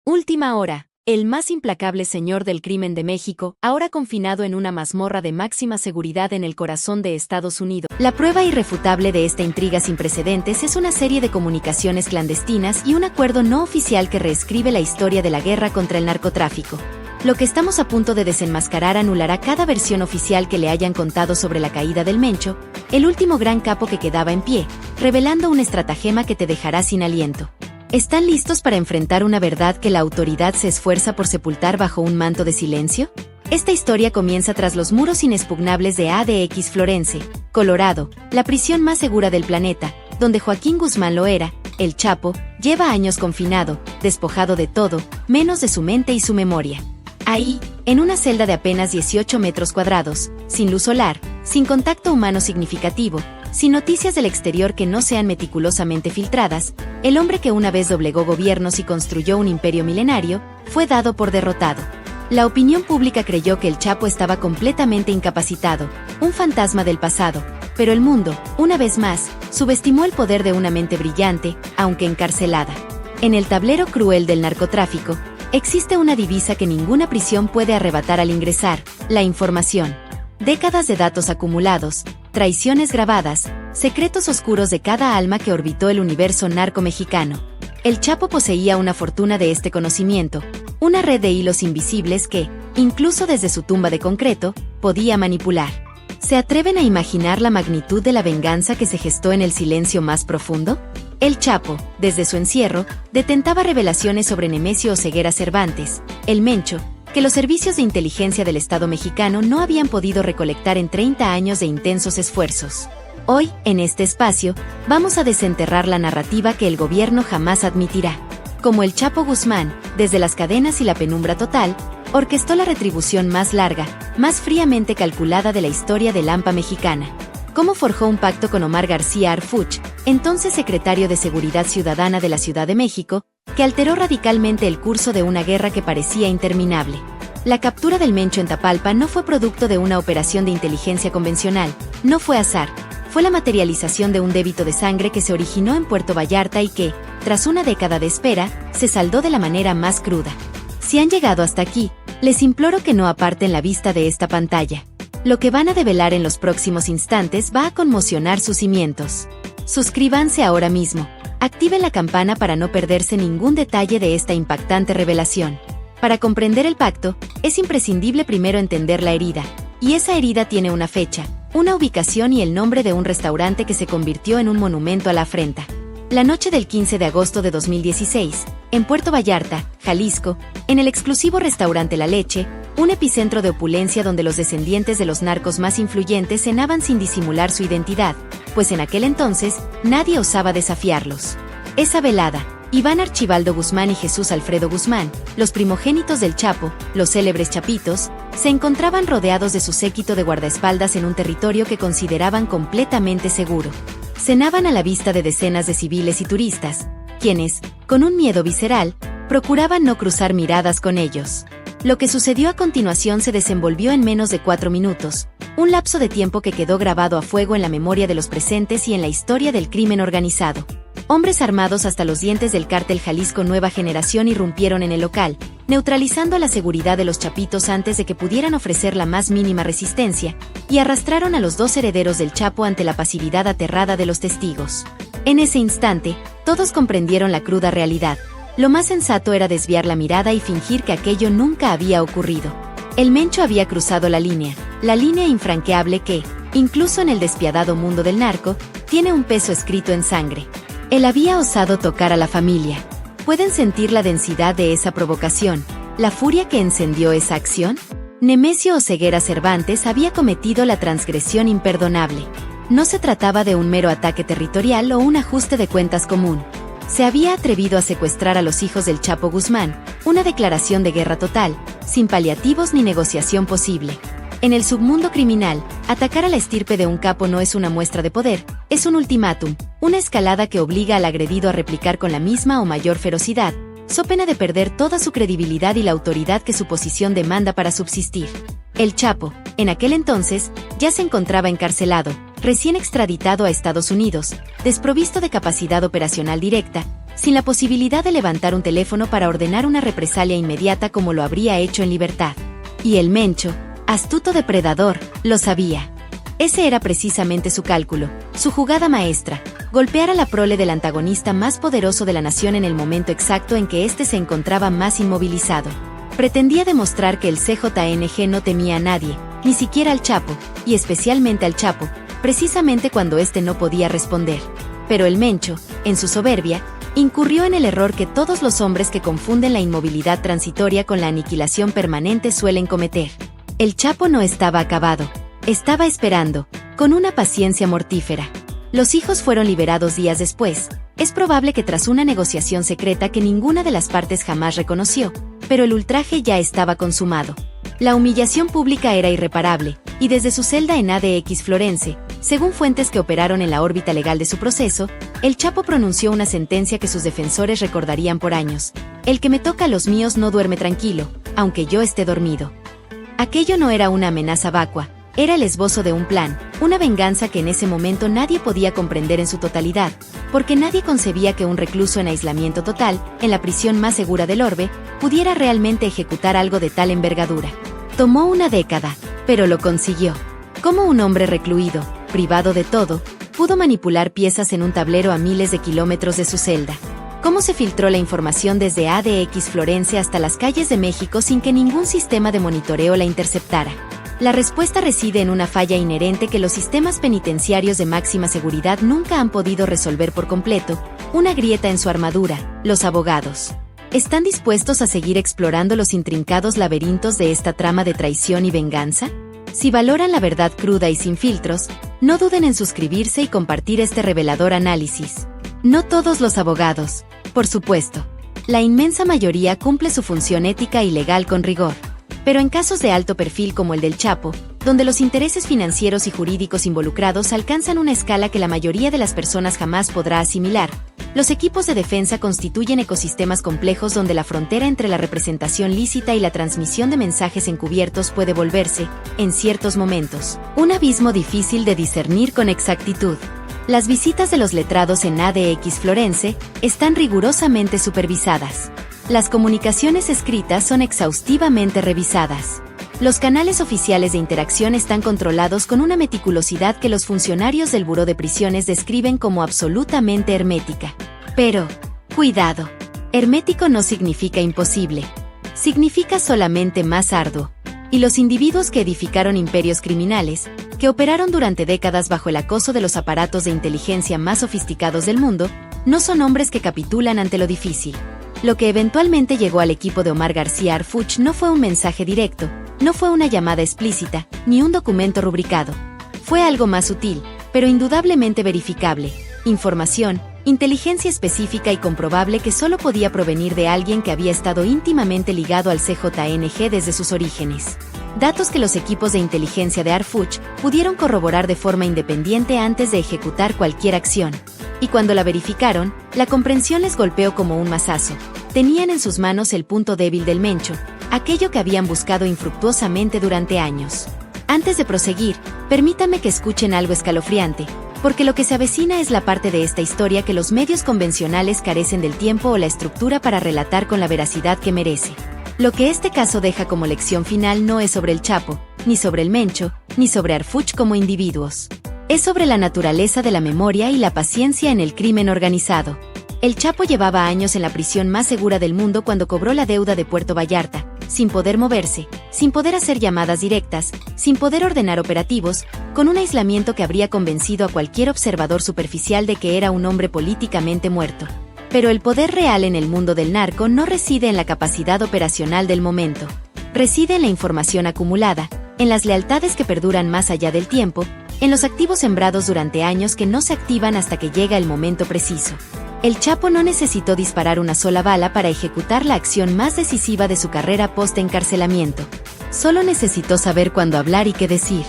Última hora. El más implacable señor del crimen de México, ahora confinado en una mazmorra de máxima seguridad en el corazón de Estados Unidos. La prueba irrefutable de esta intriga sin precedentes es una serie de comunicaciones clandestinas y un acuerdo no oficial que reescribe la historia de la guerra contra el narcotráfico. Lo que estamos a punto de desenmascarar anulará cada versión oficial que le hayan contado sobre la caída del Mencho, el último gran capo que quedaba en pie, revelando un estratagema que te dejará sin aliento. ¿Están listos para enfrentar una verdad que la autoridad se esfuerza por sepultar bajo un manto de silencio? Esta historia comienza tras los muros inexpugnables de ADX Florence, Colorado, la prisión más segura del planeta, donde Joaquín Guzmán Loera, el Chapo, lleva años confinado, despojado de todo, menos de su mente y su memoria. Ahí, en una celda de apenas 18 metros cuadrados, sin luz solar, sin contacto humano significativo, sin noticias del exterior que no sean meticulosamente filtradas, el hombre que una vez doblegó gobiernos y construyó un imperio milenario, fue dado por derrotado. La opinión pública creyó que el Chapo estaba completamente incapacitado, un fantasma del pasado, pero el mundo, una vez más, subestimó el poder de una mente brillante, aunque encarcelada. En el tablero cruel del narcotráfico, existe una divisa que ninguna prisión puede arrebatar al ingresar: la información. Décadas de datos acumulados, traiciones grabadas, secretos oscuros de cada alma que orbitó el universo narco-mexicano. El Chapo poseía una fortuna de este conocimiento, una red de hilos invisibles que, incluso desde su tumba de concreto, podía manipular. ¿Se atreven a imaginar la magnitud de la venganza que se gestó en el silencio más profundo? El Chapo, desde su encierro, detentaba revelaciones sobre Nemesio Oseguera Cervantes, el Mencho, que los servicios de inteligencia del Estado mexicano no habían podido recolectar en 30 años de intensos esfuerzos. Hoy, en este espacio, vamos a desenterrar la narrativa que el gobierno jamás admitirá. Como el Chapo Guzmán, desde las cadenas y la penumbra total, orquestó la retribución más larga, más fríamente calculada de la historia del AMPA mexicana. Cómo forjó un pacto con Omar García Harfuch, entonces secretario de Seguridad Ciudadana de la Ciudad de México, que alteró radicalmente el curso de una guerra que parecía interminable. La captura del Mencho en Tapalpa no fue producto de una operación de inteligencia convencional, no fue azar, fue la materialización de un débito de sangre que se originó en Puerto Vallarta y que, tras una década de espera, se saldó de la manera más cruda. Si han llegado hasta aquí, les imploro que no aparten la vista de esta pantalla. Lo que van a develar en los próximos instantes va a conmocionar sus cimientos. Suscríbanse ahora mismo. Activen la campana para no perderse ningún detalle de esta impactante revelación. Para comprender el pacto, es imprescindible primero entender la herida, y esa herida tiene una fecha, una ubicación y el nombre de un restaurante que se convirtió en un monumento a la afrenta. La noche del 15 de agosto de 2016, en Puerto Vallarta, Jalisco, en el exclusivo restaurante La Leche, un epicentro de opulencia donde los descendientes de los narcos más influyentes cenaban sin disimular su identidad, pues en aquel entonces, nadie osaba desafiarlos. Esa velada, Iván Archibaldo Guzmán y Jesús Alfredo Guzmán, los primogénitos del Chapo, los célebres Chapitos, se encontraban rodeados de su séquito de guardaespaldas en un territorio que consideraban completamente seguro. Cenaban a la vista de decenas de civiles y turistas, quienes, con un miedo visceral, procuraban no cruzar miradas con ellos. Lo que sucedió a continuación se desenvolvió en menos de 4 minutos, un lapso de tiempo que quedó grabado a fuego en la memoria de los presentes y en la historia del crimen organizado. Hombres armados hasta los dientes del cártel Jalisco Nueva Generación irrumpieron en el local, neutralizando la seguridad de los Chapitos antes de que pudieran ofrecer la más mínima resistencia, y arrastraron a los 2 herederos del Chapo ante la pasividad aterrada de los testigos. En ese instante, todos comprendieron la cruda realidad. Lo más sensato era desviar la mirada y fingir que aquello nunca había ocurrido. El Mencho había cruzado la línea infranqueable que, incluso en el despiadado mundo del narco, tiene un peso escrito en sangre. Él había osado tocar a la familia. ¿Pueden sentir la densidad de esa provocación, la furia que encendió esa acción? Nemesio Oseguera Cervantes había cometido la transgresión imperdonable. No se trataba de un mero ataque territorial o un ajuste de cuentas común. Se había atrevido a secuestrar a los hijos del Chapo Guzmán, una declaración de guerra total, sin paliativos ni negociación posible. En el submundo criminal, atacar a la estirpe de un capo no es una muestra de poder, es un ultimátum, una escalada que obliga al agredido a replicar con la misma o mayor ferocidad, so pena de perder toda su credibilidad y la autoridad que su posición demanda para subsistir. El Chapo, en aquel entonces, ya se encontraba encarcelado, recién extraditado a Estados Unidos, desprovisto de capacidad operacional directa, sin la posibilidad de levantar un teléfono para ordenar una represalia inmediata como lo habría hecho en libertad. Y el Mencho, astuto depredador, lo sabía. Ese era precisamente su cálculo, su jugada maestra: golpear a la prole del antagonista más poderoso de la nación en el momento exacto en que éste se encontraba más inmovilizado. Pretendía demostrar que el CJNG no temía a nadie, ni siquiera al Chapo, y especialmente al Chapo, precisamente cuando éste no podía responder. Pero el Mencho, en su soberbia, incurrió en el error que todos los hombres que confunden la inmovilidad transitoria con la aniquilación permanente suelen cometer. El Chapo no estaba acabado. Estaba esperando, con una paciencia mortífera. Los hijos fueron liberados días después. Es probable que tras una negociación secreta que ninguna de las partes jamás reconoció, pero el ultraje ya estaba consumado. La humillación pública era irreparable, y desde su celda en ADX Florense, según fuentes que operaron en la órbita legal de su proceso, el Chapo pronunció una sentencia que sus defensores recordarían por años: el que me toca a los míos no duerme tranquilo, aunque yo esté dormido. Aquello no era una amenaza vacua, era el esbozo de un plan, una venganza que en ese momento nadie podía comprender en su totalidad, porque nadie concebía que un recluso en aislamiento total, en la prisión más segura del orbe, pudiera realmente ejecutar algo de tal envergadura. Tomó una década, pero lo consiguió. Como un hombre recluido, privado de todo, pudo manipular piezas en un tablero a miles de kilómetros de su celda. ¿Cómo se filtró la información desde ADX Florense hasta las calles de México sin que ningún sistema de monitoreo la interceptara? La respuesta reside en una falla inherente que los sistemas penitenciarios de máxima seguridad nunca han podido resolver por completo: una grieta en su armadura: los abogados. ¿Están dispuestos a seguir explorando los intrincados laberintos de esta trama de traición y venganza? Si valoran la verdad cruda y sin filtros, no duden en suscribirse y compartir este revelador análisis. No todos los abogados, por supuesto. La inmensa mayoría cumple su función ética y legal con rigor. Pero en casos de alto perfil como el del Chapo, donde los intereses financieros y jurídicos involucrados alcanzan una escala que la mayoría de las personas jamás podrá asimilar, los equipos de defensa constituyen ecosistemas complejos donde la frontera entre la representación lícita y la transmisión de mensajes encubiertos puede volverse, en ciertos momentos, un abismo difícil de discernir con exactitud. Las visitas de los letrados en ADX Florense están rigurosamente supervisadas. Las comunicaciones escritas son exhaustivamente revisadas. Los canales oficiales de interacción están controlados con una meticulosidad que los funcionarios del Buró de Prisiones describen como absolutamente hermética. Pero, cuidado, hermético no significa imposible. Significa solamente más arduo. Y los individuos que edificaron imperios criminales, que operaron durante décadas bajo el acoso de los aparatos de inteligencia más sofisticados del mundo, no son hombres que capitulan ante lo difícil. Lo que eventualmente llegó al equipo de Omar García Harfuch no fue un mensaje directo, no fue una llamada explícita, ni un documento rubricado. Fue algo más sutil, pero indudablemente verificable: información, inteligencia específica y comprobable que solo podía provenir de alguien que había estado íntimamente ligado al CJNG desde sus orígenes. Datos que los equipos de inteligencia de Harfuch pudieron corroborar de forma independiente antes de ejecutar cualquier acción. Y cuando la verificaron, la comprensión les golpeó como un mazazo. Tenían en sus manos el punto débil del Mencho, aquello que habían buscado infructuosamente durante años. Antes de proseguir, permítame que escuchen algo escalofriante, porque lo que se avecina es la parte de esta historia que los medios convencionales carecen del tiempo o la estructura para relatar con la veracidad que merece. Lo que este caso deja como lección final no es sobre el Chapo, ni sobre el Mencho, ni sobre Harfuch como individuos. Es sobre la naturaleza de la memoria y la paciencia en el crimen organizado. El Chapo llevaba años en la prisión más segura del mundo cuando cobró la deuda de Puerto Vallarta, sin poder moverse, sin poder hacer llamadas directas, sin poder ordenar operativos, con un aislamiento que habría convencido a cualquier observador superficial de que era un hombre políticamente muerto. Pero el poder real en el mundo del narco no reside en la capacidad operacional del momento. Reside en la información acumulada, en las lealtades que perduran más allá del tiempo, en los activos sembrados durante años que no se activan hasta que llega el momento preciso. El Chapo no necesitó disparar una sola bala para ejecutar la acción más decisiva de su carrera post-encarcelamiento. Solo necesitó saber cuándo hablar y qué decir.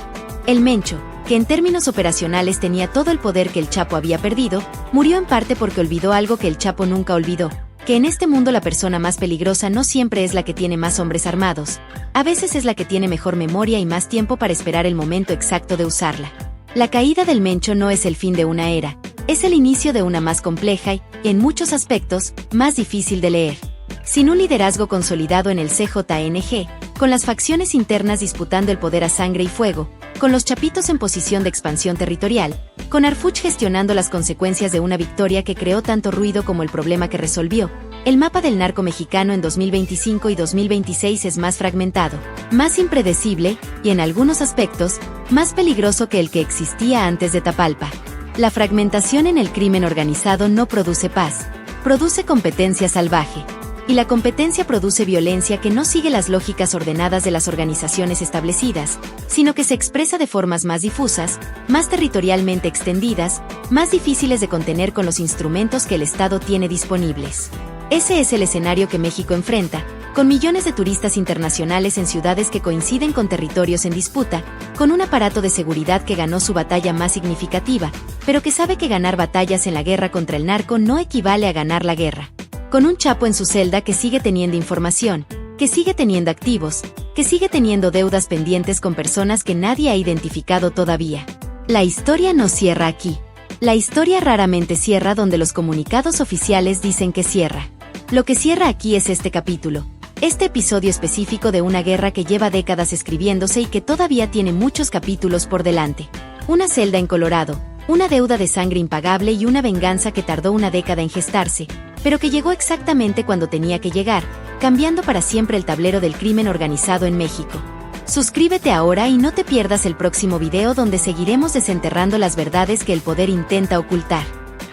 El Mencho, que en términos operacionales tenía todo el poder que el Chapo había perdido, murió en parte porque olvidó algo que el Chapo nunca olvidó: que en este mundo la persona más peligrosa no siempre es la que tiene más hombres armados. A veces es la que tiene mejor memoria y más tiempo para esperar el momento exacto de usarla. La caída del Mencho no es el fin de una era, es el inicio de una más compleja y, en muchos aspectos, más difícil de leer. Sin un liderazgo consolidado en el CJNG, con las facciones internas disputando el poder a sangre y fuego, con los chapitos en posición de expansión territorial, con Arfuch gestionando las consecuencias de una victoria que creó tanto ruido como el problema que resolvió, el mapa del narco mexicano en 2025 y 2026 es más fragmentado, más impredecible y, en algunos aspectos, más peligroso que el que existía antes de Tapalpa. La fragmentación en el crimen organizado no produce paz, produce competencia salvaje. Y la competencia produce violencia que no sigue las lógicas ordenadas de las organizaciones establecidas, sino que se expresa de formas más difusas, más territorialmente extendidas, más difíciles de contener con los instrumentos que el Estado tiene disponibles. Ese es el escenario que México enfrenta, con millones de turistas internacionales en ciudades que coinciden con territorios en disputa, con un aparato de seguridad que ganó su batalla más significativa, pero que sabe que ganar batallas en la guerra contra el narco no equivale a ganar la guerra. Con un Chapo en su celda que sigue teniendo información, que sigue teniendo activos, que sigue teniendo deudas pendientes con personas que nadie ha identificado todavía. La historia no cierra aquí. La historia raramente cierra donde los comunicados oficiales dicen que cierra. Lo que cierra aquí es este capítulo, este episodio específico de una guerra que lleva décadas escribiéndose y que todavía tiene muchos capítulos por delante. Una celda en Colorado, una deuda de sangre impagable y una venganza que tardó una década en gestarse, pero que llegó exactamente cuando tenía que llegar, cambiando para siempre el tablero del crimen organizado en México. Suscríbete ahora y no te pierdas el próximo video donde seguiremos desenterrando las verdades que el poder intenta ocultar.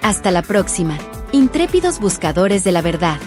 Hasta la próxima, intrépidos buscadores de la verdad.